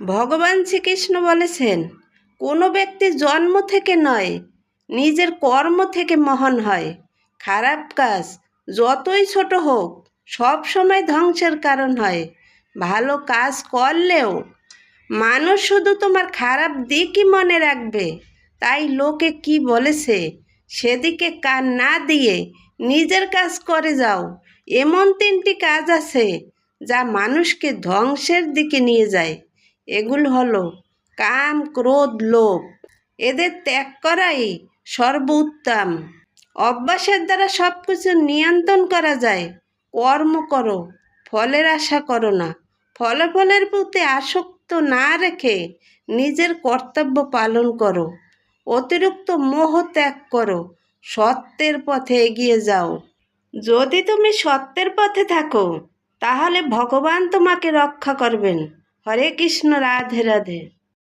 ভগবান শ্রীকৃষ্ণ বলেছেন, কোনো ব্যক্তি জন্ম থেকে নয়, নিজের কর্ম থেকে মহান হয়। খারাপ কাজ যতই ছোট হোক সব সময় ধ্বংসের কারণ হয়। ভালো কাজ করলেও মানুষ শুধু তোমার খারাপ দিকই মনে রাখবে। তাই লোকে কি বলেছে সেদিকে কান না দিয়ে নিজের কাজ করে যাও। এমন 3টি কাজ আছে যা মানুষকে ধ্বংসের দিকে নিয়ে যায়। এগুলো হলো কাম, ক্রোধ, লোভ। এদের ত্যাগ করাই সর্বোত্তম। অভ্যাসের দ্বারা সব কিছু নিয়ন্ত্রণ করা যায়। কর্ম করো, ফলের আশা করো না। ফলাফলের প্রতি আসক্ত না রেখে নিজের কর্তব্য পালন করো। অতিরিক্ত মোহ ত্যাগ করো, সত্যের পথে এগিয়ে যাও। যদি তুমি সত্যের পথে থাকো তাহলে ভগবান তোমাকে রক্ষা করবেন। হরে কৃষ্ণ, রাধে রাধে।